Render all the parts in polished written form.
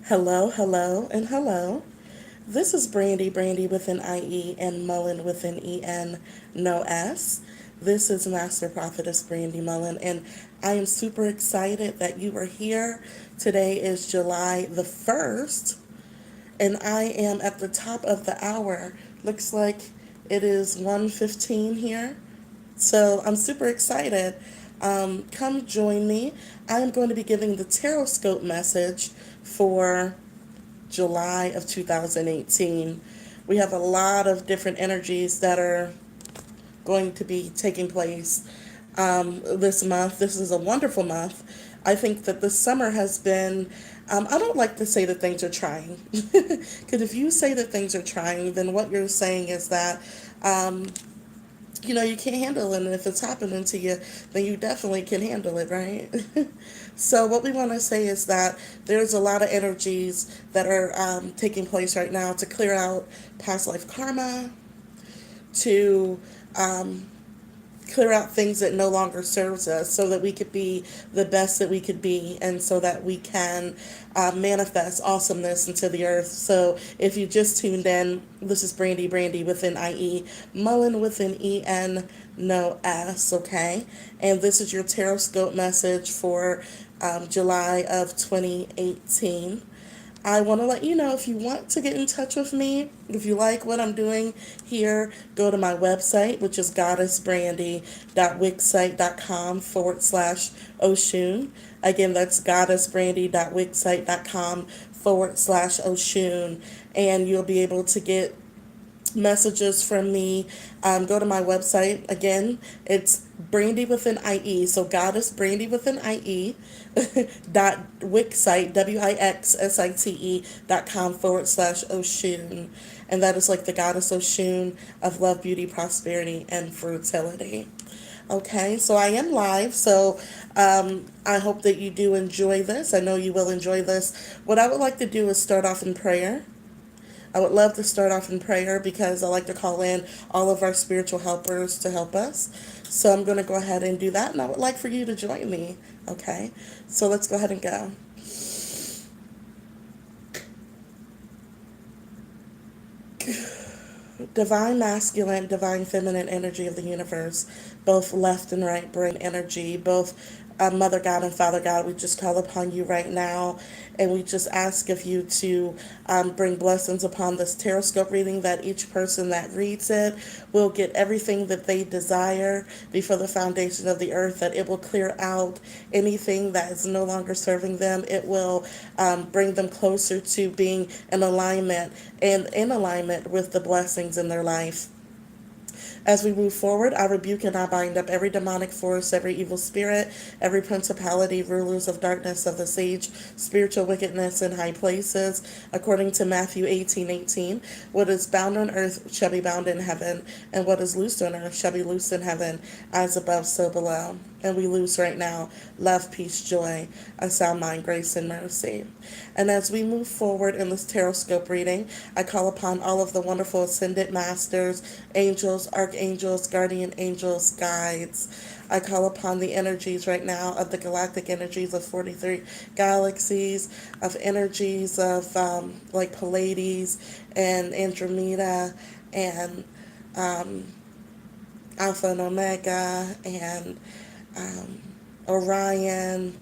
Hello, hello, and hello. This is Brandie with an IE and Mullen with an EN, no S. This is Master Prophetess Brandie Mullen, and I am super excited that you are here. Today is July the 1st, and I am at the top of the hour. Looks like it is 1:15 here. So I'm super excited. Come join me. I am going to be giving the Tarotscope message for July of 2018. We have a lot of different energies that are going to be taking place this month. This is a wonderful month. I think that the summer has been, I don't like to say that things are trying. Because if you say that things are trying, then what you're saying is that um, you can't handle it. And if it's happening to you, then you definitely can handle it, right? So, what we want to say is that there's a lot of energies that are taking place right now to clear out past life karma, to um, clear out things that no longer serves us so that we could be the best that we could be and so that we can manifest awesomeness into the earth. So if you just tuned in, this is Brandie with an IE, Mullen with an EN, no S, okay? And this is your Tarotscope message for July of 2018. I want to let you know if you want to get in touch with me, if you like what I'm doing here, go to my website, which is goddessbrandie.wixsite.com/Oshun. Again, that's goddessbrandie.wixsite.com/Oshun. And you'll be able to get messages from me. Go to my website. Again, it's Brandie with an IE. So Goddess Brandie with an IE dot Wixsite, WIXSITE.com/Oshun. And that is like the goddess Oshun of love, beauty, prosperity, and fertility. Okay, so I am live, so I hope that you do enjoy this. I know you will enjoy this. What I would like to do is start off in prayer. I would love to start off in prayer because I like to call in all of our spiritual helpers to help us. So I'm going to go ahead and do that, and I would like for you to join me. Okay, so let's go ahead and go. Divine masculine, divine feminine energy of the universe, both left and right brain energy, both Mother God and Father God, we just call upon you right now, and we just ask of you to bring blessings upon this Tarotscope reading, that each person that reads it will get everything that they desire before the foundation of the earth, that it will clear out anything that is no longer serving them. It will bring them closer to being in alignment and in alignment with the blessings in their life. As we move forward, I rebuke and I bind up every demonic force, every evil spirit, every principality, rulers of darkness, of the sage, spiritual wickedness in high places. According to Matthew 18:18, what is bound on earth shall be bound in heaven, and what is loosed on earth shall be loosed in heaven, as above, so below. And we loose right now love, peace, joy, a sound mind, grace, and mercy. And as we move forward in this Tarotscope reading, I call upon all of the wonderful ascended masters, angels, archangels, guardian angels, guides. I call upon the energies right now of the galactic energies of 43 galaxies, of energies of like Pleiades and Andromeda and Alpha and Omega and um, Orion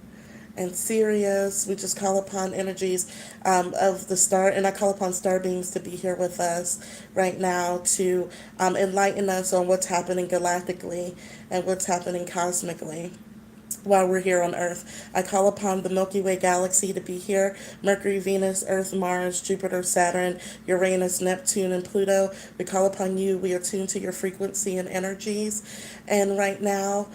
and Sirius. We just call upon energies of the star, and I call upon star beings to be here with us right now to enlighten us on what's happening galactically and what's happening cosmically while we're here on Earth. I call upon the Milky Way galaxy to be here. Mercury, Venus, Earth, Mars, Jupiter, Saturn, Uranus, Neptune, and Pluto. We call upon you. We are tuned to your frequency and energies. And right now,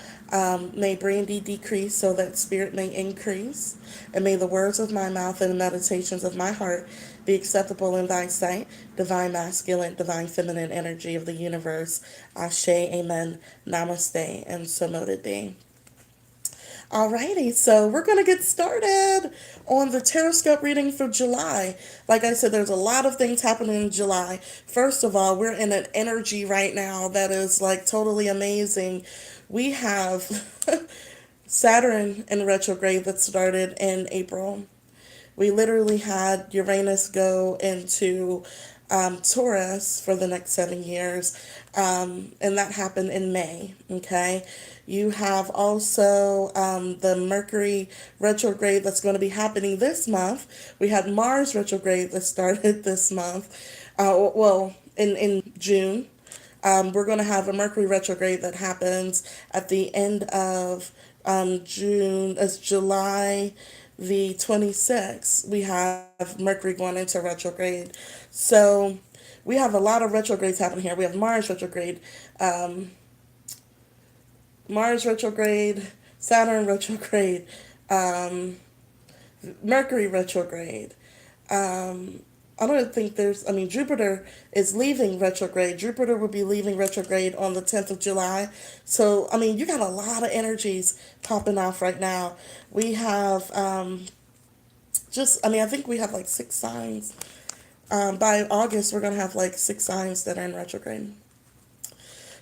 may Brandie decrease so that spirit may increase. And may the words of my mouth and the meditations of my heart be acceptable in thy sight. Divine masculine, divine feminine energy of the universe. Ashe, amen, namaste, and so mote it be. Alrighty, so we're going to get started on the Tarotscope reading for July. Like I said, there's a lot of things happening in July. First of all, we're in an energy right now that is like totally amazing. We have Saturn in retrograde that started in April. We literally had Uranus go into Taurus for the next 7 years, and that happened in May. Okay, you have also the Mercury retrograde that's going to be happening this month. We had Mars retrograde that started this month. Well, in June. We're going to have a Mercury retrograde that happens at the end of June, as July the 26th. We have Mercury going into retrograde. So we have a lot of retrogrades happening here. We have um, Mars retrograde, Saturn retrograde, um, Mercury retrograde. Um, I don't think there's, I mean, Jupiter is leaving retrograde. Jupiter will be leaving retrograde on the 10th of July. So, I mean, you got a lot of energies popping off right now. We have I think we have like 6 signs. By August, we're going to have like 6 signs that are in retrograde.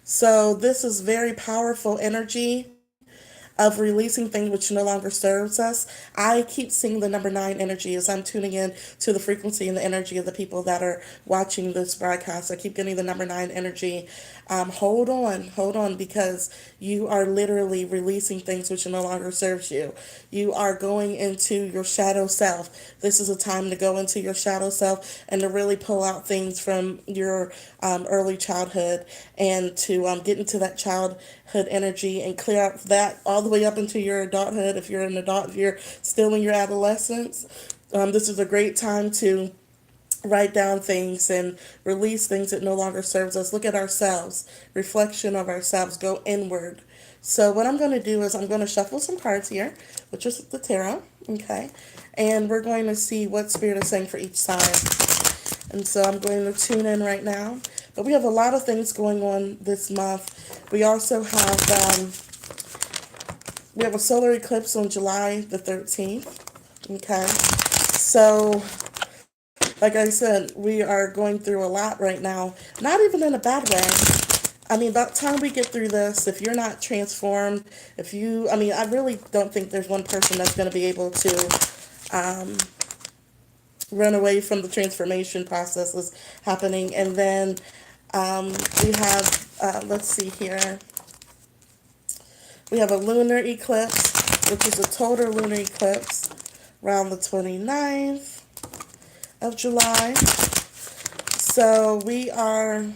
So, this is very powerful energy of releasing things which no longer serves us. I keep seeing the number 9 energy as I'm tuning in to the frequency and the energy of the people that are watching this broadcast. I keep getting the number 9 energy. Hold on, because you are literally releasing things which no longer serves you. You are going into your shadow self. This is a time to go into your shadow self and to really pull out things from your early childhood, and to get into that childhood energy and clear out that all the way up into your adulthood. If you're an adult, if you're still in your adolescence, this is a great time to write down things and release things that no longer serves us. Look at ourselves, reflection of ourselves, go inward. So what I'm going to do is I'm going to shuffle some cards here, which is the tarot, okay? And we're going to see what Spirit is saying for each sign. And so I'm going to tune in right now. But we have a lot of things going on this month. We also have a solar eclipse on July the 13th. Okay. So, like I said, we are going through a lot right now. Not even in a bad way. I mean, by the time we get through this, if you're not transformed, I really don't think there's one person that's going to be able to run away from the transformation processes happening. And then we have, let's see here, we have a lunar eclipse, which is a total lunar eclipse around the 29th of July. So we're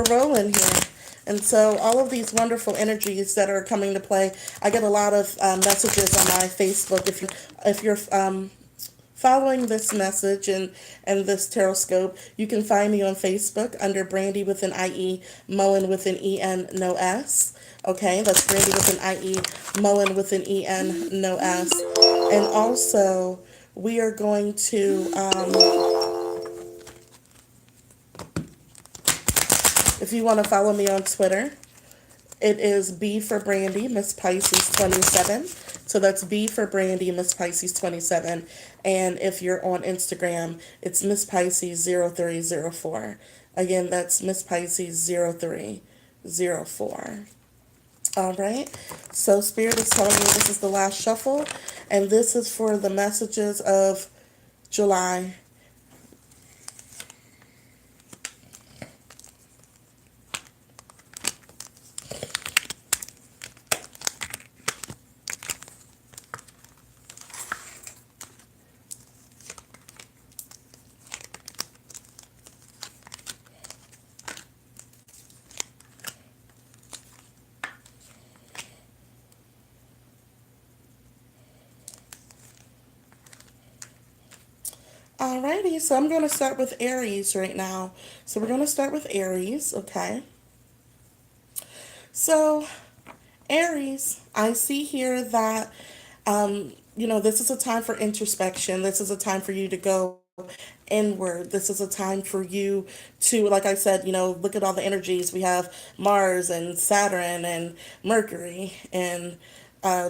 rolling here. And so all of these wonderful energies that are coming to play, I get a lot of messages on my Facebook. If you're following this message and this Tarotscope, you can find me on Facebook under Brandie with an IE, Mullen with an EN, no S. Okay, that's Brandie with an IE, Mullen with an EN, no S. And also, we are going to, if you want to follow me on Twitter, it is B for Brandie, Miss Pisces 27. So that's B for Brandie, Miss Pisces 27. And if you're on Instagram, it's Miss Pisces 0304. Again, that's Miss Pisces 0304. All right. So Spirit is telling me this is the last shuffle, and this is for the messages of July. Alrighty, so I'm going to start with Aries right now. So we're going to start with Aries, okay? So, Aries, I see here that, this is a time for introspection. This is a time for you to go inward. This is a time for you to, like I said, look at all the energies. We have Mars and Saturn and Mercury and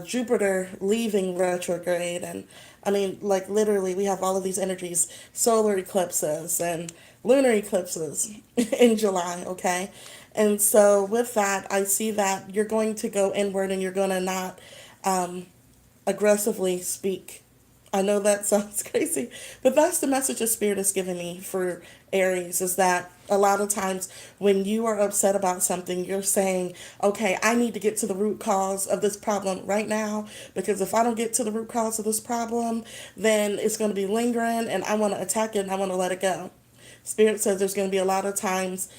Jupiter leaving retrograde. And I mean, like literally, we have all of these energies, solar eclipses and lunar eclipses in July, okay? And so with that, I see that you're going to go inward and you're going to not aggressively speak. I know that sounds crazy, but that's the message the Spirit is giving me for Aries, is that a lot of times when you are upset about something, you're saying, okay, I need to get to the root cause of this problem right now, because if I don't get to the root cause of this problem, then it's going to be lingering and I want to attack it and I want to let it go. Spirit says there's going to be a lot of times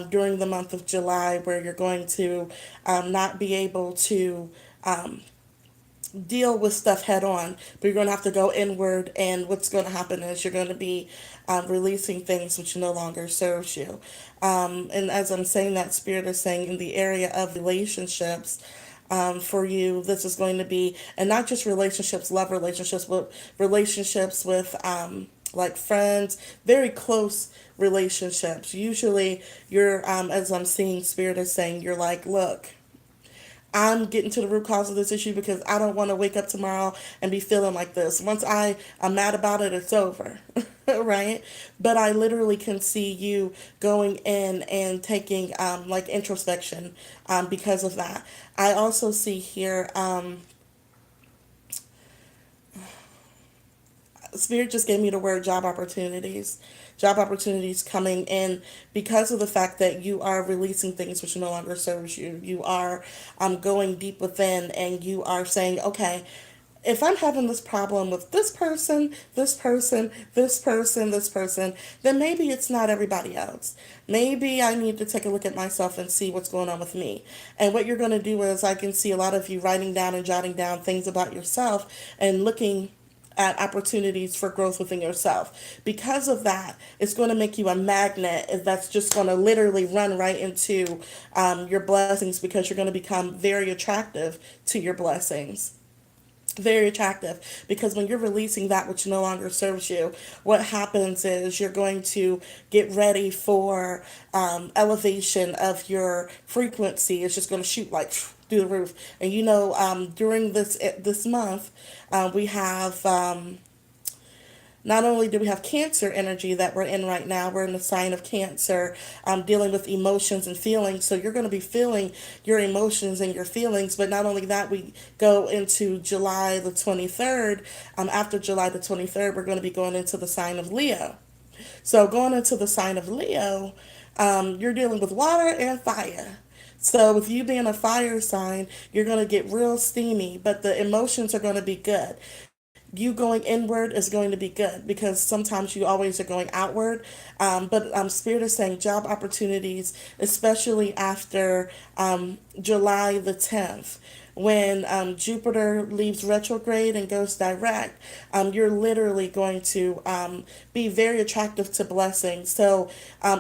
during the month of July where you're going to not be able to deal with stuff head on, but you're going to have to go inward, and what's going to happen is you're going to be releasing things which no longer serves you. And as I'm saying that, Spirit is saying in the area of relationships, for you, this is going to be, and not just relationships, love relationships, but relationships with like friends, very close relationships. Usually, you're, as I'm seeing, Spirit is saying, you're like, look, I'm getting to the root cause of this issue because I don't want to wake up tomorrow and be feeling like this. Once am mad about it, it's over. Right? But I literally can see you going in and taking like introspection because of that. I also see here, Spirit just gave me the word job opportunities. Job opportunities coming in because of the fact that you are releasing things which no longer serves you. You are going deep within, and you are saying, okay, if I'm having this problem with this person, this person, this person, this person, then maybe it's not everybody else. Maybe I need to take a look at myself and see what's going on with me. And what you're going to do is, I can see a lot of you writing down and jotting down things about yourself and looking at opportunities for growth within yourself. Because of that, it's going to make you a magnet that's just going to literally run right into your blessings, because you're going to become very attractive to your blessings. Very attractive, because when you're releasing that which no longer serves you, what happens is you're going to get ready for elevation of your frequency. It's just going to shoot like through the roof. And during this month, we have not only do we have Cancer energy that we're in right now, we're in the sign of Cancer, dealing with emotions and feelings. So you're going to be feeling your emotions and your feelings. But not only that, we go into July the 23rd. After July the 23rd, we're going to be going into the sign of Leo. So going into the sign of Leo, you're dealing with water and fire. So with you being a fire sign, you're going to get real steamy, but the emotions are going to be good. You going inward is going to be good, because sometimes you always are going outward. But Spirit is saying job opportunities, especially after July the 10th. When Jupiter leaves retrograde and goes direct, you're literally going to be very attractive to blessings. So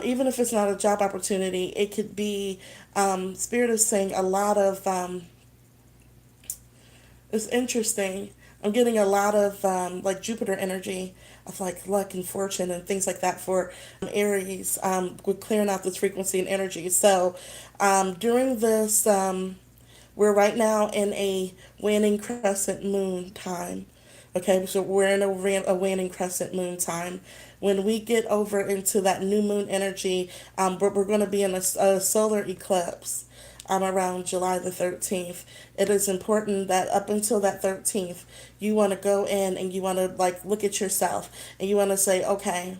even if it's not a job opportunity, it could be, Spirit is saying a lot of, it's interesting. I'm getting a lot of like Jupiter energy of like luck and fortune and things like that for Aries, with clearing out this frequency and energy. So during this, we're right now in a waning crescent moon time. Okay, so we're in a waning crescent moon time. When we get over into that new moon energy, we're going to be in a solar eclipse around July the 13th. It is important that up until that 13th, you want to go in and you want to like look at yourself, and you want to say, okay,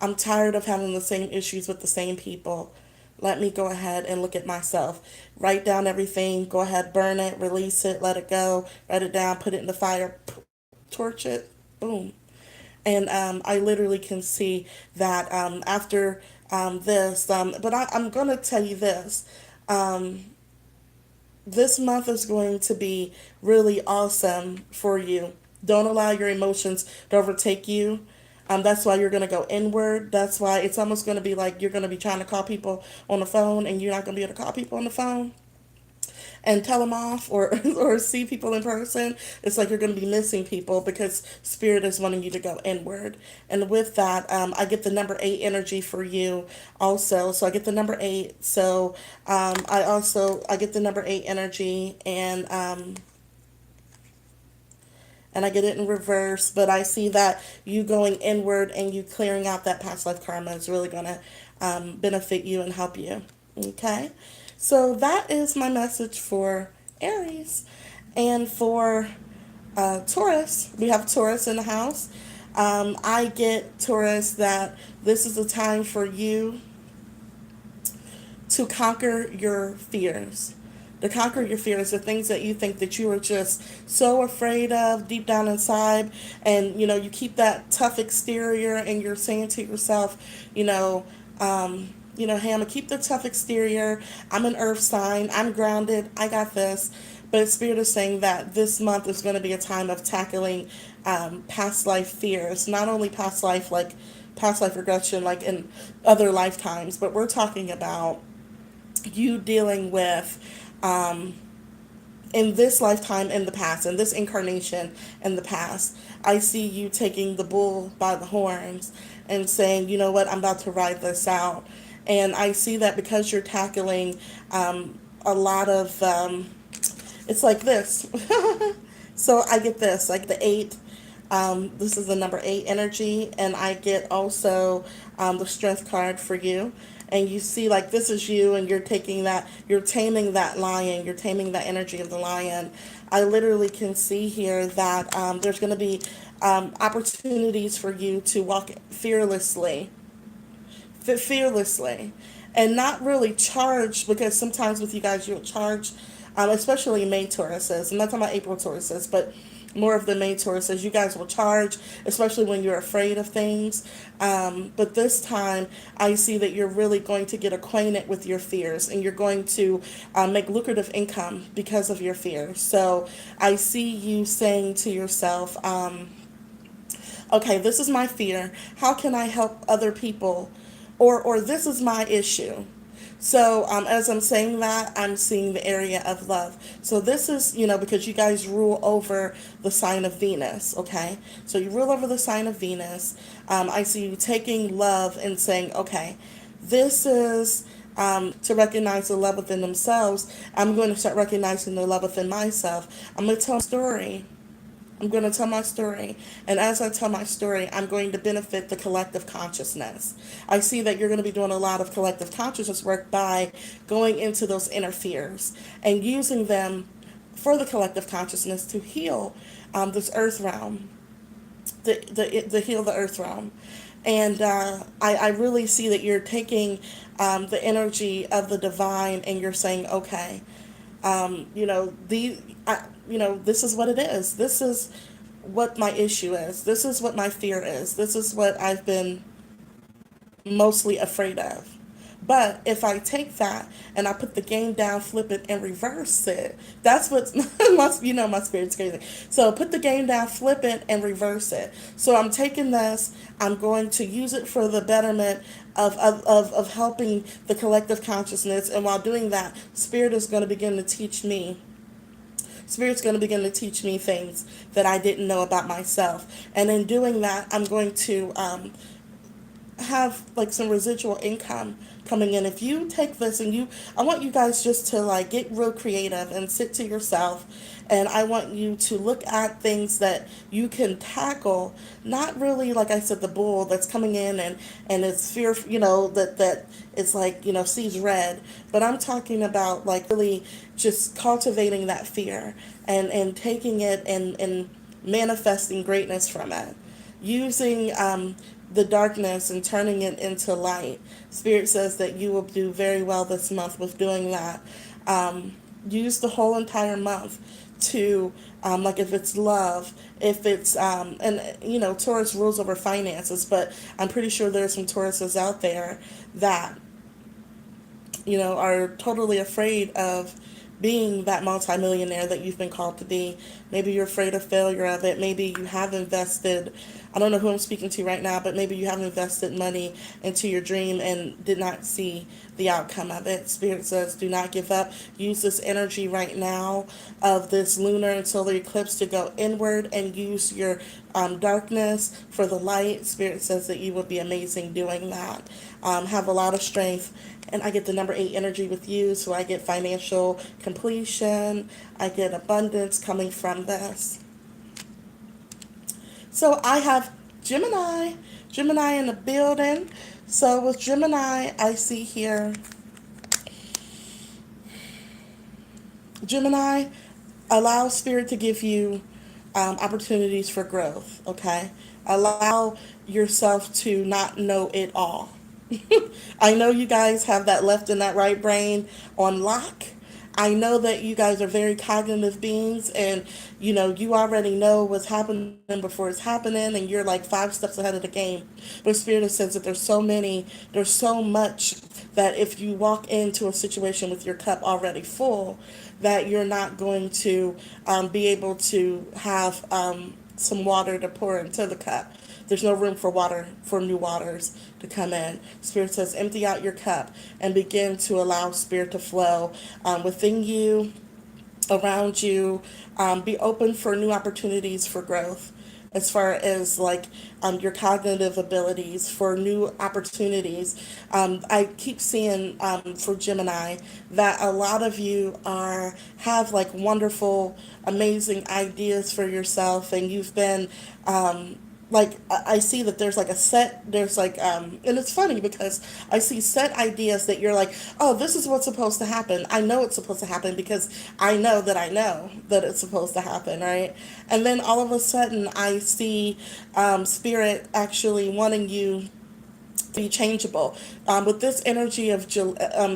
I'm tired of having the same issues with the same people. Let me go ahead and look at myself. Write down everything. Go ahead, burn it, release it, let it go, write it down, put it in the fire, torch it, boom. And I literally can see that after this, but I'm going to tell you this. Um, this month is going to be really awesome for you. Don't allow your emotions to overtake you. That's why you're going to go inward. That's why it's almost going to be like you're going to be trying to call people on the phone, and you're not going to be able to call people on the phone and tell them off, or or see people in person. It's like you're going to be missing people, because Spirit is wanting you to go inward. And with that, I get the number 8 energy for you also. So I get the number 8. So I get the number 8 energy, and I get it in reverse, but I see that you going inward and you clearing out that past life karma is really going to benefit you and help you. Okay? So that is my message for Aries. And for Taurus. We have Taurus in the house. I get Taurus that this is a time for you to conquer your fears. To conquer your fears, the things that you think that you are just so afraid of deep down inside, and you keep that tough exterior, and you're saying to yourself, you know, hey, I'm gonna keep the tough exterior. I'm an earth sign. I'm grounded. I got this. But Spirit is saying that this month is going to be a time of tackling past life fears. Not only past life regression, like in other lifetimes, but we're talking about you dealing with um, in this lifetime in the past, in this incarnation in the past. I see you taking the bull by the horns and saying, you know what, I'm about to ride this out. And I see that because you're tackling a lot of, it's like this. So I get this, like the eight. This is the number eight energy, and I get also the strength card for you. And you see, like, this is you, and you're taking that, you're taming that lion, you're taming that energy of the lion. I literally can see here that there's going to be opportunities for you to walk fearlessly, and not really charged, because sometimes with you guys, you'll charge, especially May Tauruses. I'm not talking about April Tauruses, but more of the May Tauruses. You guys will charge, especially when you're afraid of things. But this time, I see that you're really going to get acquainted with your fears, and you're going to make lucrative income because of your fears. So I see you saying to yourself, okay, this is my fear. How can I help other people? Or this is my issue. So as I'm saying that, I'm seeing the area of love. So this is, because you guys rule over the sign of Venus, okay? So you rule over the sign of Venus. I see you taking love and saying, okay, this is to recognize the love within themselves. I'm going to start recognizing the love within myself. I'm going to tell a story. I'm going to tell my story. And as I tell my story, I'm going to benefit the collective consciousness. I see that you're going to be doing a lot of collective consciousness work by going into those inner fears and using them for the collective consciousness to heal this earth realm, the heal the earth realm. And I really see that you're taking the energy of the divine, and you're saying, okay, this is what it is. This is what my issue is. This is what my fear is. This is what I've been mostly afraid of. But if I take that and I put the game down, flip it, and reverse it, that's what my spirit's crazy. So put the game down, flip it, and reverse it. So I'm taking this, I'm going to use it for the betterment of helping the collective consciousness. And while doing that, Spirit is going to begin to teach me. Spirit's going to begin to teach me things that I didn't know about myself. And in doing that, I'm going to have like some residual income coming in. If you take this and I want you guys just to like get real creative and sit to yourself, and I want you to look at things that you can tackle, not really, like I said, the bull that's coming in and it's fear, that it's like, sees red, but I'm talking about like really just cultivating that fear and taking it and manifesting greatness from it, using the darkness and turning it into light. Spirit says that you will do very well this month with doing that. Use the whole entire month to, like if it's love, if it's, Taurus rules over finances, but I'm pretty sure there's some Tauruses out there that, are totally afraid of being that multimillionaire that you've been called to be. Maybe you're afraid of failure of it. Maybe you have invested, I don't know who I'm speaking to right now, but maybe you have invested money into your dream and did not see the outcome of it. Spirit says, do not give up. Use this energy right now of this lunar and solar eclipse to go inward and use your darkness for the light. Spirit says that you will be amazing doing that. Have a lot of strength. And I get the number 8 energy with you, so I get financial completion. I get abundance coming from this. So I have Gemini in the building. So with Gemini, I see here, Gemini, allow Spirit to give you opportunities for growth. Okay, allow yourself to not know it all. I know you guys have that left and that right brain on lock. I know that you guys are very cognitive beings, and you already know what's happening before it's happening, and you're like 5 steps ahead of the game. But Spirit says that there's so much that if you walk into a situation with your cup already full, that you're not going to be able to have some water to pour into the cup. There's no room for water, for new waters to come in. Spirit says, empty out your cup and begin to allow Spirit to flow within you, around you. Be open for new opportunities for growth as far as like your cognitive abilities, for new opportunities. I keep seeing for Gemini that a lot of you are have like wonderful, amazing ideas for yourself, and you've been like I see that there's like a set there's like and it's funny because I see set ideas that you're like, oh, this is what's supposed to happen. I know it's supposed to happen because I know that it's supposed to happen, right? And then all of a sudden I see Spirit actually wanting you be changeable. With this energy of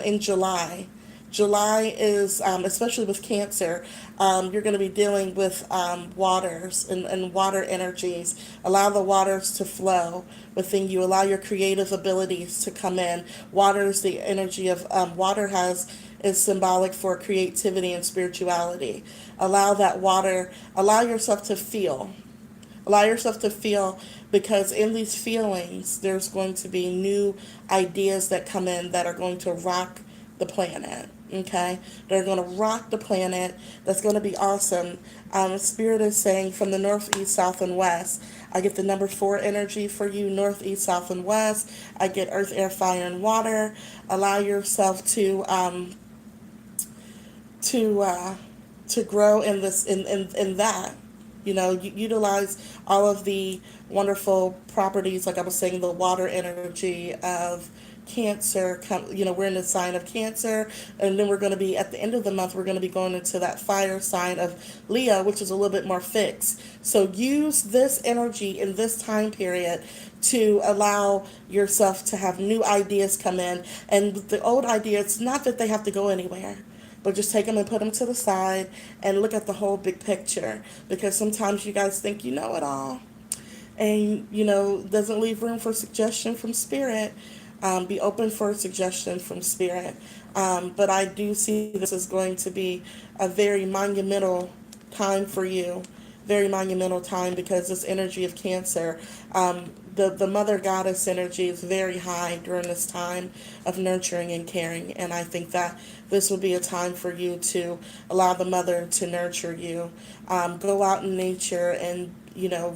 in July, July is, especially with Cancer, you're going to be dealing with waters and water energies. Allow the waters to flow within you. Allow your creative abilities to come in. Water is the energy of, water has is symbolic for creativity and spirituality. Allow that water, allow yourself to feel. Allow yourself to feel, because in these feelings, there's going to be new ideas that come in that are going to rock the planet. Okay? They're going to rock the planet. That's going to be awesome. Spirit is saying from the north, east, south, and west. I get the number 4 energy for you, north, east, south, and west. I get earth, air, fire, and water. Allow yourself to to grow in this in that. Utilize all of the wonderful properties, like I was saying, the water energy of Cancer. We're in the sign of Cancer, and then we're going to be at the end of the month. We're going to be going into that fire sign of Leo, which is a little bit more fixed. So use this energy in this time period to allow yourself to have new ideas come in, and the old ideas. Not that they have to go anywhere, but just take them and put them to the side and look at the whole big picture, because sometimes you guys think you know it all, and doesn't leave room for suggestion from Spirit. Be open for suggestion from Spirit. But I do see this is going to be a very monumental time for you. Very monumental time, because this energy of Cancer, the mother goddess energy is very high during this time of nurturing and caring. And I think that this will be a time for you to allow the mother to nurture you. Go out in nature and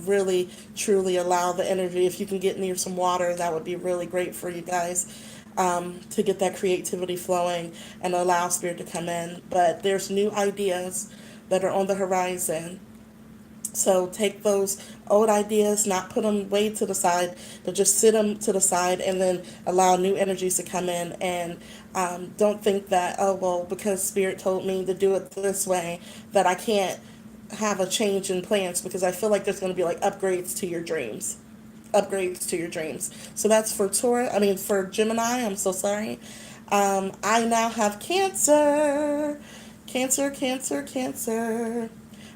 really truly allow the energy. If you can get near some water, that would be really great for you guys, to get that creativity flowing and allow Spirit to come in. But there's new ideas that are on the horizon. So take those old ideas, not put them way to the side, but just sit them to the side, and then allow new energies to come in. And don't think that, oh, well, because Spirit told me to do it this way, that I can't have a change in plans, because I feel like there's going to be like upgrades to your dreams. Upgrades to your dreams. So that's for for Gemini. I'm so sorry. I now have Cancer. Cancer, Cancer, Cancer.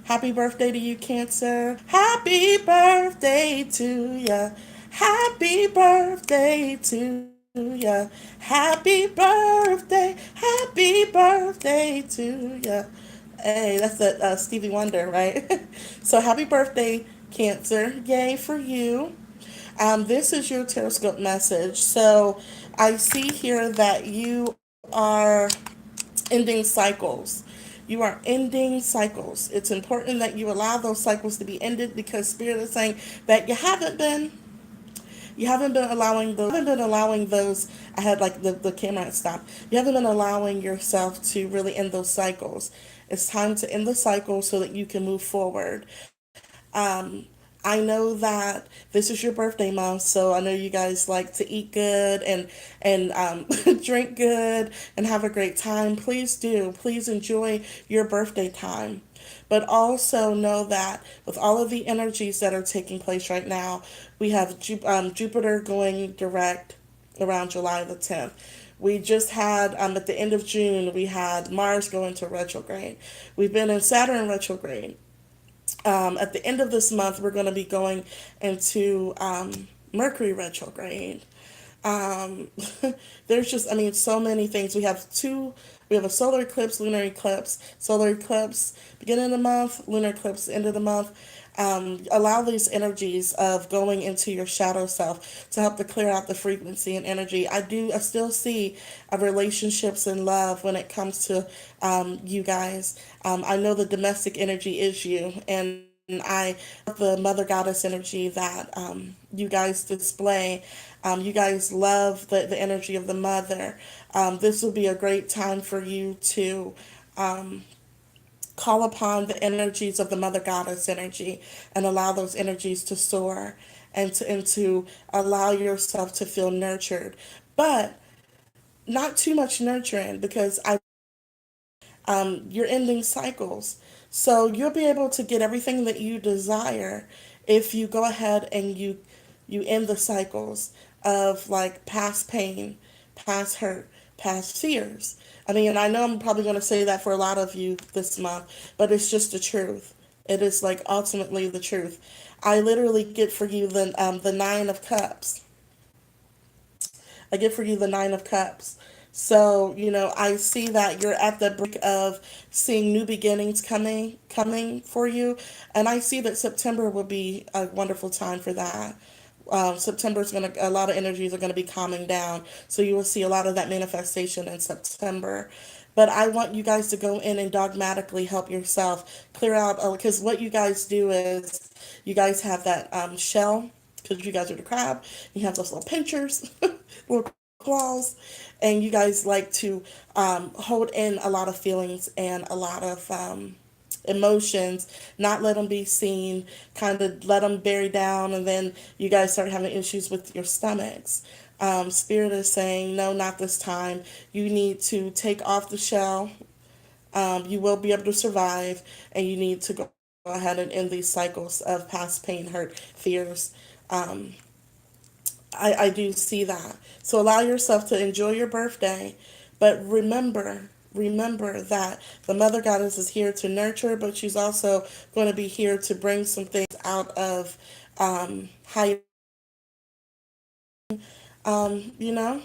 Happy birthday to you, Cancer. Happy birthday to ya. Happy birthday to ya. Happy birthday. Happy birthday to ya. Hey, that's the Stevie Wonder, right? So happy birthday, Cancer. Yay for you. This is your Tarotscope message. So I see here that you are ending cycles. You are ending cycles. It's important that you allow those cycles to be ended, because Spirit is saying that you haven't been allowing those. I had like the camera had stopped. You haven't been allowing yourself to really end those cycles. It's time to end the cycle so that you can move forward. I know that this is your birthday month, so I know you guys like to eat good and drink good and have a great time. Please do. Please enjoy your birthday time. But also know that with all of the energies that are taking place right now, we have Jupiter going direct around July the 10th. We just had, at the end of June, we had Mars go into retrograde. We've been in Saturn retrograde. At the end of this month, we're going to be going into Mercury retrograde. Um, there's just, I mean, so many things. We have a solar eclipse, lunar eclipse, solar eclipse beginning of the month, lunar eclipse end of the month. Allow these energies of going into your shadow self to help to clear out the frequency and energy. I still see relationships and love when it comes to you guys. I know the domestic energy is you, and I the mother goddess energy that you guys display. You guys love the energy of the mother. This will be a great time for you to call upon the energies of the mother goddess energy and allow those energies to soar and to allow yourself to feel nurtured. But not too much nurturing because you're ending cycles. So you'll be able to get everything that you desire if you go ahead and you end the cycles of like past pain, past hurt, past fears. I mean, I know I'm probably going to say that for a lot of you this month, but it's just the truth. It is like ultimately the truth. I literally get for you the Nine of Cups. I get for you the Nine of Cups. So, I see that you're at the brink of seeing new beginnings coming for you. And I see that September will be a wonderful time for that. September is a lot of energies are gonna be calming down. So you will see a lot of that manifestation in September. But I want you guys to go in and dogmatically help yourself clear out, because what you guys do is you guys have that shell, because you guys are the crab. You have those little pinchers, little claws, and you guys like to hold in a lot of feelings and a lot of emotions, not let them be seen, kind of let them bury down, and then you guys start having issues with your stomachs. Spirit is saying, no, not this time. You need to take off the shell. You will be able to survive, and you need to go ahead and end these cycles of past pain, hurt, fears. Um, I do see that. So allow yourself to enjoy your birthday, but remember that the mother goddess is here to nurture, but she's also going to be here to bring some things out of high, you know,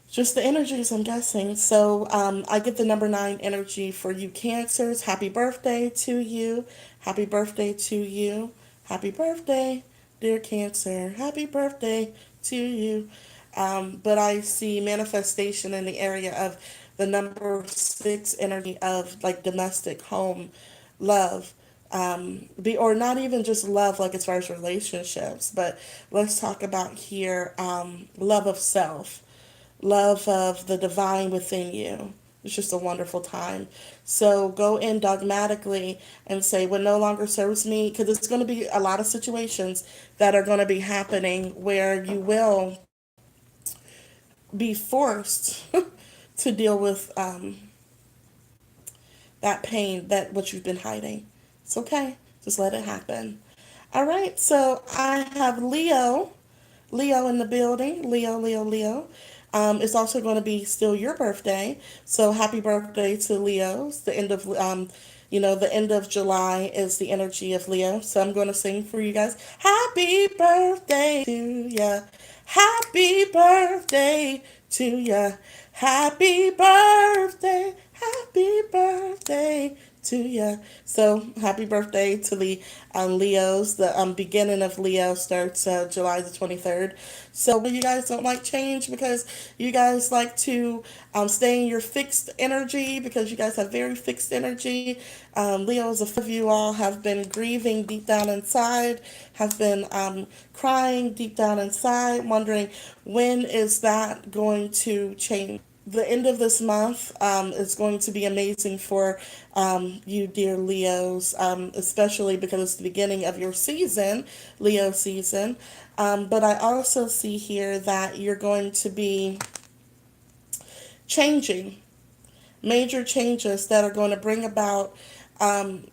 just the energies, I'm guessing. So I get the number nine energy for you, Cancers. Happy birthday to you. Happy birthday to you. Happy birthday, dear Cancer. Happy birthday to you. But I see manifestation in the area of the number six energy of like domestic home love. Or not even just love, like as far as relationships, but let's talk about here love of self, love of the divine within you. It's just a wonderful time. So go in dogmatically and say what no longer serves me, because it's going to be a lot of situations that are going to be happening where you will be forced to deal with that pain, that what you've been hiding. It's okay. Just let it happen. All right. So I have Leo in the building. Leo. It's also going to be still your birthday. So happy birthday to Leos. The end of July is the energy of Leo. So I'm going to sing for you guys. Happy birthday to ya. Happy birthday to ya. Happy birthday. Happy birthday to ya. So happy birthday to the Leos. The beginning of Leo starts July the 23rd. So you guys don't like change because you guys like to stay in your fixed energy, because you guys have very fixed energy. Leos, a few of you all have been grieving deep down inside, have been crying deep down inside, wondering when is that going to change. the end of this month is going to be amazing for you, dear Leos, especially because it's the beginning of your season, Leo season. But I also see here that you're going to be changing, major changes that are going to bring about um,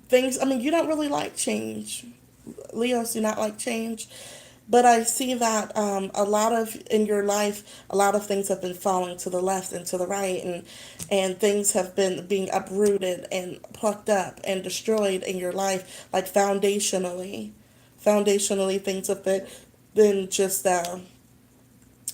things. I mean, you don't really like change. Leos do not like change. But I see that a lot of in your life, a lot of things have been falling to the left and to the right, and things have been being uprooted and plucked up and destroyed in your life, like foundationally things have been just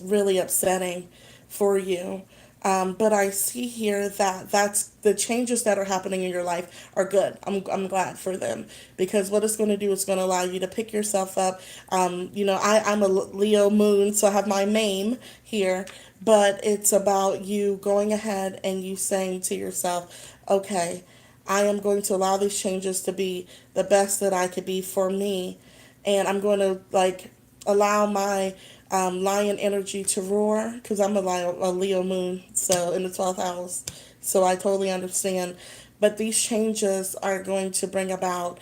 really upsetting for you. But I see here that that's the changes that are happening in your life are good. I'm glad for them because what it's going to do is going to allow you to pick yourself up. I'm a Leo moon, so I have my name here, but it's about you going ahead and you saying to yourself, okay, I am going to allow these changes to be the best that I could be for me, and I'm going to like allow my lion energy to roar because I'm a Leo moon, so in the 12th house. So I totally understand. But these changes are going to bring about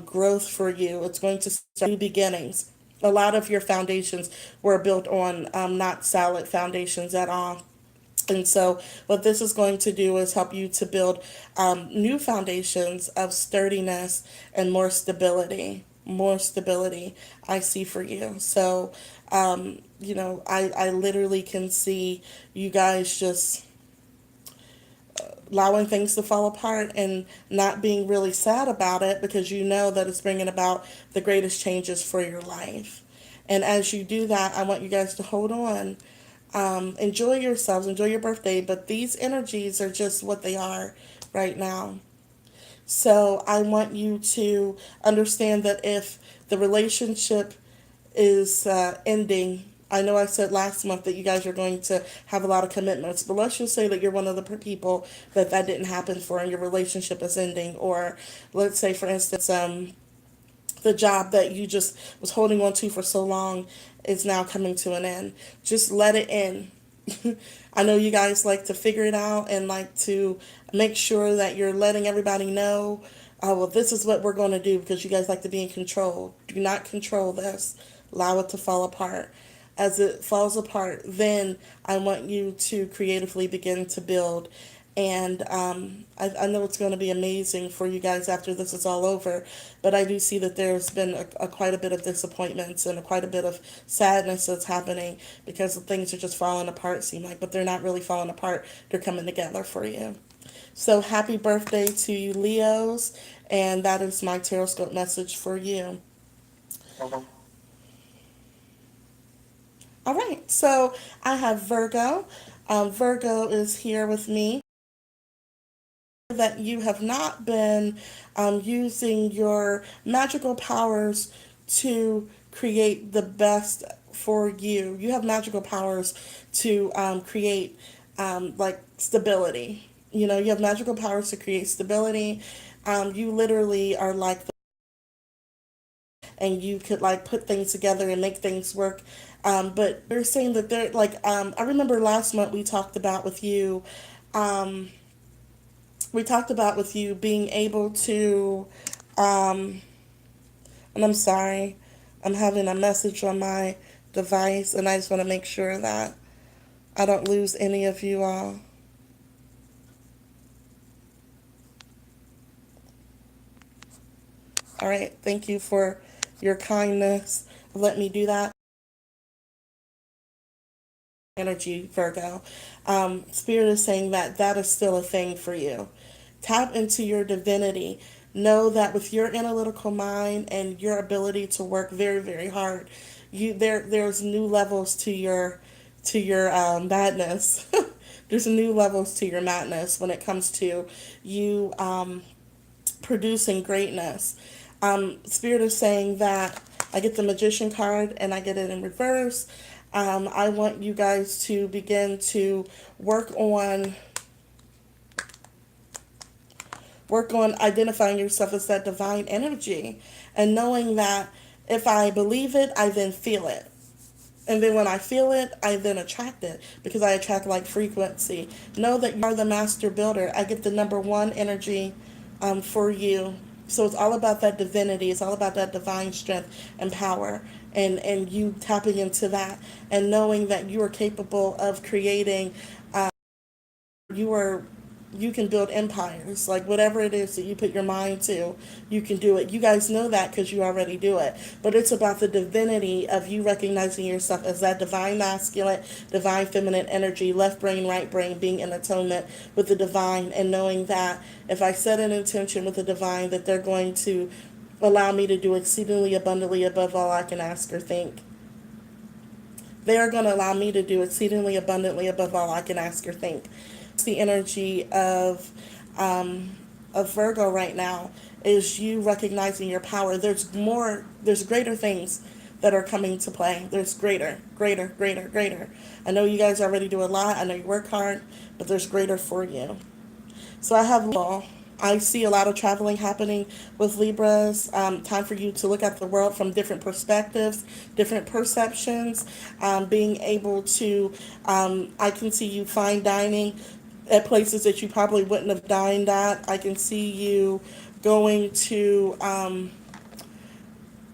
growth for you. It's going to start new beginnings. A lot of your foundations were built on not solid foundations at all. And so, what this is going to do is help you to build new foundations of sturdiness and more stability. More stability, I see for you. So, I literally can see you guys just allowing things to fall apart and not being really sad about it because you know that it's bringing about the greatest changes for your life. And as you do that, I want you guys to hold on. Enjoy yourselves, enjoy your birthday, but these energies are just what they are right now. So I want you to understand that if the relationship is ending, I know I said last month that you guys are going to have a lot of commitments, but let's just say that you're one of the people that didn't happen for and your relationship is ending. Or let's say, for instance, the job that you just was holding on to for so long is now coming to an end. Just let it in. I know you guys like to figure it out and like to make sure that you're letting everybody know, well, this is what we're going to do because you guys like to be in control. Do not control this. Allow it to fall apart. As it falls apart, then I want you to creatively begin to build. And I know it's going to be amazing for you guys after this is all over. But I do see that there's been quite a bit of disappointments and quite a bit of sadness that's happening because things are just falling apart, seem like. But they're not really falling apart. They're coming together for you. So happy birthday to you, Leos. And that is my Tarotscope message for you. All right. So I have Virgo. Virgo is here with me. That you have not been using your magical powers to create the best for you. You have magical powers to create like stability. You have magical powers to create stability. You literally are like and you could like put things together and make things work. But they're saying that they're like, I remember last month um, we talked about with you being able to, um, and I'm sorry, I'm having a message on my device, and I just want to make sure that I don't lose any of you all. All right, thank you for your kindness. Let me do that. Energy, Virgo. Spirit is saying that that is still a thing for you. Tap into your divinity. Know that with your analytical mind and your ability to work very, very hard, there's new levels to your madness. There's new levels to your madness when it comes to you producing greatness. Spirit is saying that I get the Magician card and I get it in reverse. I want you guys to begin to work on work on identifying yourself as that divine energy and knowing that if I believe it, I then feel it. And then when I feel it, I then attract it because I attract like frequency. Know that you are the master builder. I get the number one energy for you. So it's all about that divinity. It's all about that divine strength and power. And you tapping into that and knowing that you are capable of creating you are you can build empires, like whatever it is that you put your mind to, you can do it. You guys know that because you already do it, but it's about the divinity of you recognizing yourself as that divine masculine, divine feminine energy, left brain, right brain, being in atonement with the divine, and knowing that if I set an intention with the divine, that they're going to allow me to do exceedingly abundantly above all I can ask or think. They are going to allow me to do exceedingly abundantly above all I can ask or think. The energy of Virgo right now is you recognizing your power. There's greater things that are coming to play. There's greater. I know you guys already do a lot. I know you work hard, but there's greater for you. So I see a lot of traveling happening with Libras. Time for you to look at the world from different perspectives, different perceptions, being able to, I can see you fine dining at places that you probably wouldn't have dined at. I can see you going to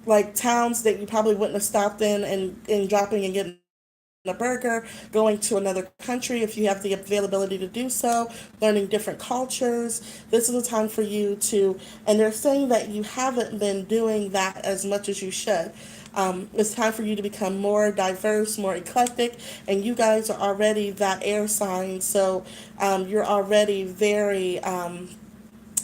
like towns that you probably wouldn't have stopped in and dropping and getting a burger, going to another country if you have the availability to do so, learning different cultures. This is a time for you to, and they're saying that you haven't been doing that as much as you should. It's time for you to become more diverse, more eclectic, and you guys are already that air sign, so you're already very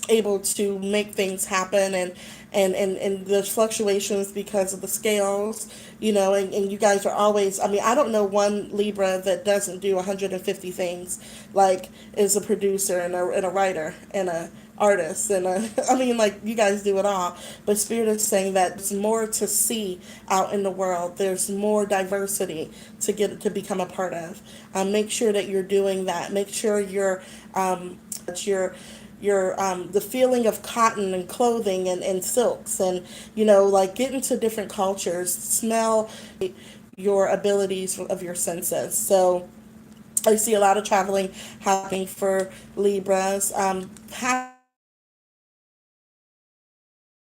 able to make things happen and there's fluctuations because of the scales, and you guys are always, I mean, I don't know one Libra that doesn't do 150 things, like is a producer and a writer and a artist I mean, like, you guys do it all, but Spirit is saying that there's more to see out in the world. There's more diversity to become a part of. Make sure that you're doing that. Make sure that you're the feeling of cotton and clothing and silks, and like get into different cultures, smell your abilities of your senses. So I see a lot of traveling happening for Libras.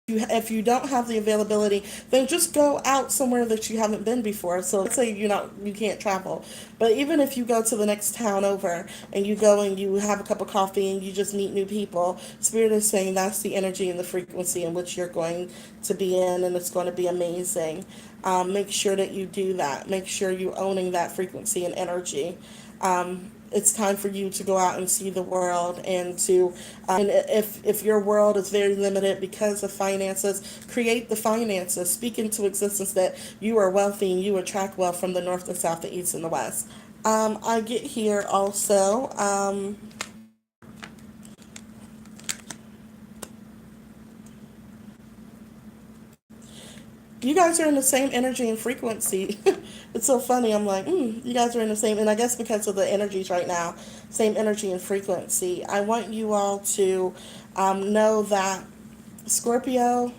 If you don't have the availability, then just go out somewhere that you haven't been before. So let's say you can't travel, but even if you go to the next town over and you go and you have a cup of coffee and you just meet new people, Spirit is saying that's the energy and the frequency in which you're going to be in, and it's going to be amazing. Make sure that you do that. Make sure you're owning that frequency and energy. It's time for you to go out and see the world, and to and if your world is very limited because of finances, create the finances. Speak into existence that you are wealthy and you attract wealth from the north, the south, the east, and the west. I get here also. You guys are in the same energy and frequency. It's so funny. I'm like, you guys are in the same, and I guess because of the energies right now, same energy and frequency. I want you all to know that Scorpio.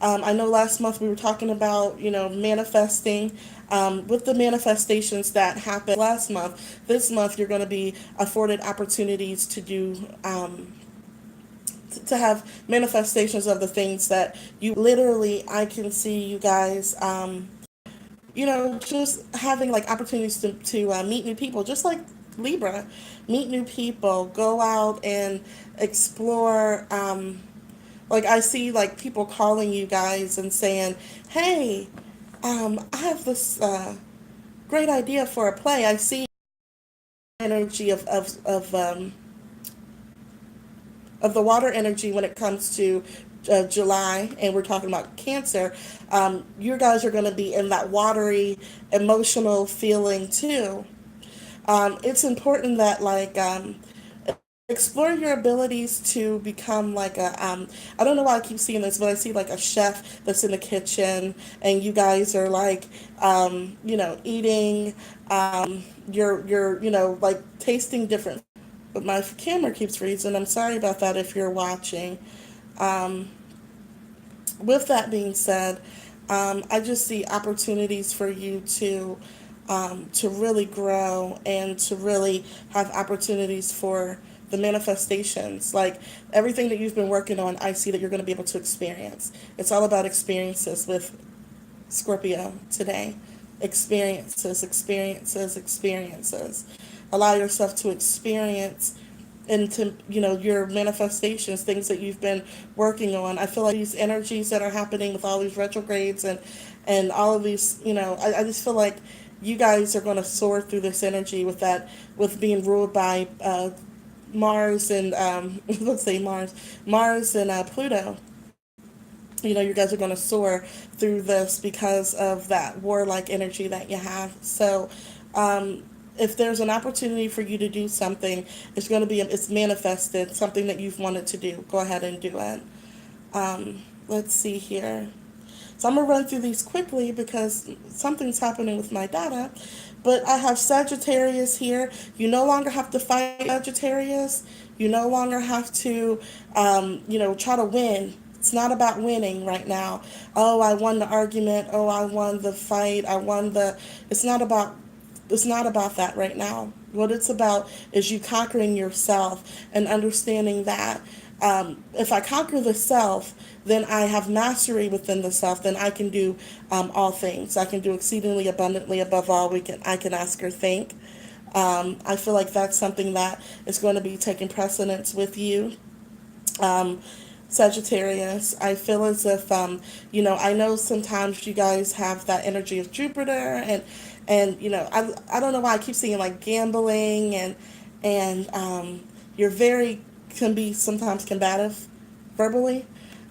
I know last month we were talking about, manifesting. With the manifestations that happened last month, this month you're going to be afforded opportunities to do to have manifestations of the things that you literally, I can see you guys, just having like opportunities to meet new people, just like Libra, meet new people, go out and explore. Like I see like people calling you guys and saying, hey, I have this great idea for a play. I see energy of the water energy when it comes to July, and we're talking about Cancer. You guys are going to be in that watery, emotional feeling too. It's important that explore your abilities to become like I don't know why I keep seeing this, but I see like a chef that's in the kitchen, and you guys are like eating, you're like tasting different. But my camera keeps freezing. I'm sorry about that if you're watching. With that being said, I just see opportunities for you to really grow and to really have opportunities for the manifestations. Like everything that you've been working on, I see that you're going to be able to experience. It's all about experiences with Scorpio today. Experiences, experiences, experiences. Allow yourself to experience into your manifestations, things that you've been working on. I feel like these energies that are happening with all these retrogrades and all of these, I just feel like you guys are going to soar through this energy with that, with being ruled by Mars and let's say Mars and Pluto. You guys are going to soar through this because of that warlike energy that you have. So if there's an opportunity for you to do something, it's manifested, something that you've wanted to do, go ahead and do it. Let's see here. So I'm going to run through these quickly because something's happening with my data. But I have Sagittarius here. You no longer have to fight Sagittarius. You no longer have to, try to win. It's not about winning right now. Oh, I won the argument. Oh, I won the fight. I won the. It's not about. It's not about that right now. What it's about is you conquering yourself and understanding that if I conquer the self, then I have mastery within the self. Then I can do all things. I can do exceedingly abundantly above all I can ask or think. I feel like that's something that is going to be taking precedence with you. Um, Sagittarius, I feel as if, I know sometimes you guys have that energy of Jupiter and I don't know why I keep seeing like gambling and you're very, can be sometimes combative verbally.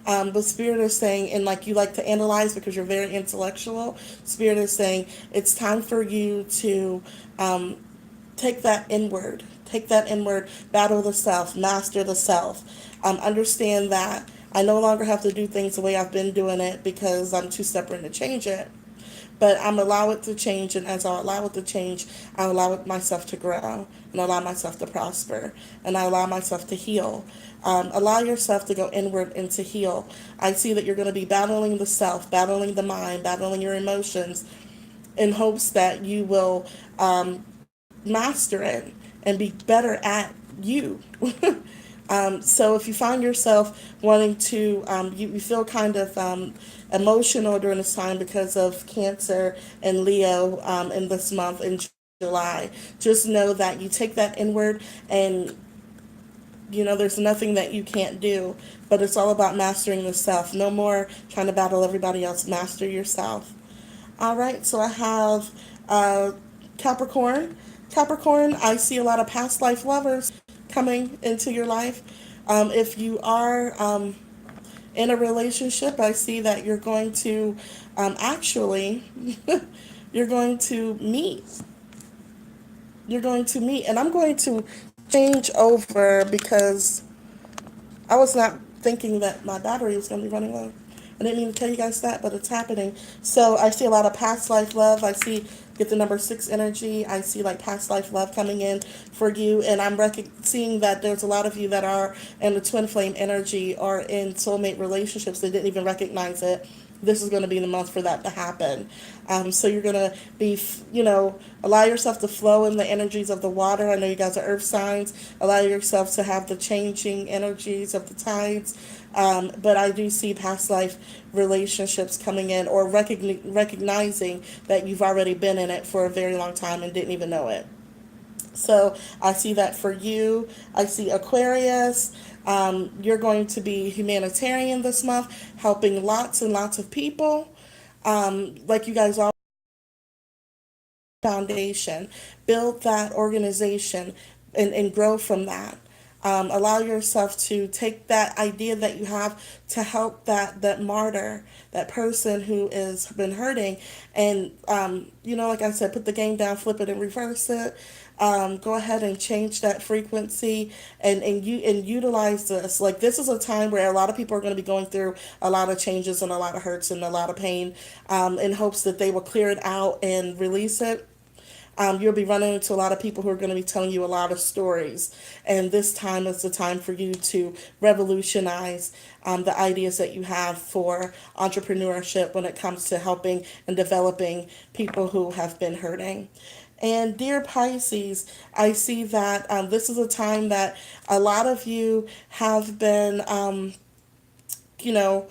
But Spirit is saying, and like you like to analyze because you're very intellectual, Spirit is saying it's time for you to um, take that inward, battle the self, master the self. Understand that I no longer have to do things the way I've been doing it because I'm too stubborn to change it. But I'm allow it to change, and as I allow it to change, I allow myself to grow and allow myself to prosper and I allow myself to heal. Allow yourself to go inward and to heal. I see that you're going to be battling the self, battling the mind, battling your emotions in hopes that you will master it and be better at you. So if you find yourself wanting to, you feel kind of emotional during this time because of Cancer and Leo in this month in July, just know that you take that inward and there's nothing that you can't do, but it's all about mastering the self. No more trying to battle everybody else. Master yourself. All right, so I have Capricorn. Capricorn, I see a lot of past life lovers coming into your life. If you are in a relationship, I see that you're going to actually, you're going to meet. You're going to meet. And I'm going to change over because I was not thinking that my battery was going to be running low. I didn't mean to tell you guys that, but it's happening. So I see a lot of past life love. I see get the number 6 energy. I see like past life love coming in for you, and I'm seeing that there's a lot of you that are in the twin flame energy or in soulmate relationships that didn't even recognize it. This is going to be the month for that to happen. So you're going to be, allow yourself to flow in the energies of the water. I know you guys are earth signs. Allow yourself to have the changing energies of the tides. But I do see past life relationships coming in or recognizing that you've already been in it for a very long time and didn't even know it. So I see that for you. I see Aquarius. You're going to be humanitarian this month, helping lots and lots of people. Like you guys all foundation, build that organization and grow from that. Allow yourself to take that idea that you have to help that martyr, that person who has been hurting, and like I said, put the game down, flip it, and reverse it. Go ahead and change that frequency and utilize this. Like this is a time where a lot of people are going to be going through a lot of changes and a lot of hurts and a lot of pain, in hopes that they will clear it out and release it. You'll be running into a lot of people who are going to be telling you a lot of stories. And this time is the time for you to revolutionize the ideas that you have for entrepreneurship when it comes to helping and developing people who have been hurting. And dear Pisces, I see that this is a time that a lot of you have been, you know,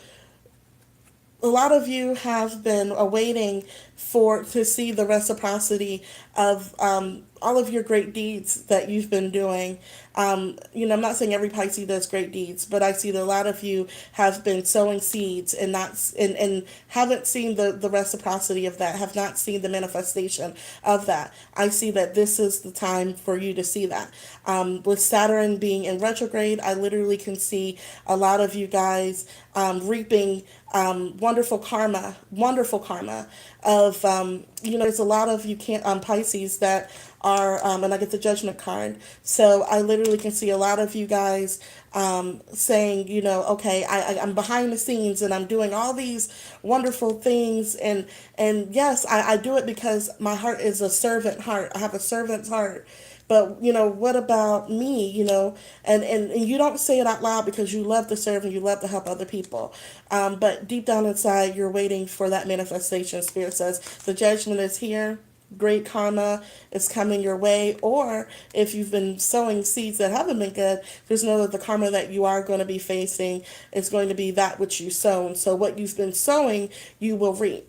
a lot of you have been awaiting for to see the reciprocity of all of your great deeds that you've been doing. I'm not saying every Pisces does great deeds, but I see that a lot of you have been sowing seeds and and haven't seen the reciprocity of that, have not seen the manifestation of that. I see that this is the time for you to see that. With Saturn being in retrograde, I literally can see a lot of you guys reaping wonderful karma of, there's a lot of you can't Pisces that are, and I get the judgment card. So I literally can see a lot of you guys saying, okay, I'm behind the scenes and I'm doing all these wonderful things. And yes, I do it because my heart is a servant heart. I have a servant's heart. But what about me? And you don't say it out loud because you love to serve and you love to help other people. But deep down inside, you're waiting for that manifestation. Spirit says the judgment is here. Great karma is coming your way. Or if you've been sowing seeds that haven't been good, just know that the karma that you are going to be facing is going to be that which you sown. So what you've been sowing, you will reap.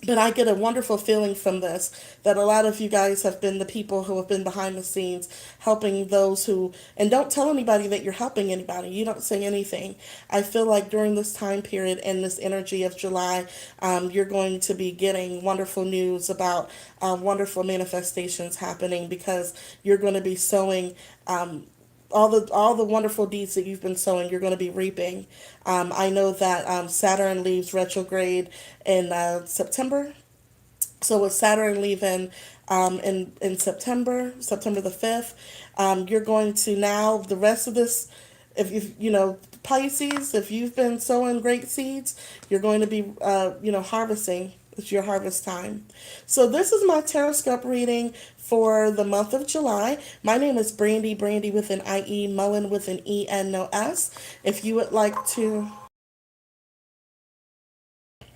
But I get a wonderful feeling from this that a lot of you guys have been the people who have been behind the scenes helping those who, and don't tell anybody that you're helping anybody. You don't say anything. I feel like during this time period and this energy of July, you're going to be getting wonderful news about wonderful manifestations happening because you're going to be sowing all the wonderful deeds that you've been sowing, you're going to be reaping. I know that Saturn leaves retrograde in September. So with Saturn leaving in September the 5th, you're going to now the rest of this. If Pisces, if you've been sowing great seeds, you're going to be harvesting. It's your harvest time. So this is my Tarotscope reading for the month of July. My name is Brandie with an IE, Mullen with an EN, no S. If you would like to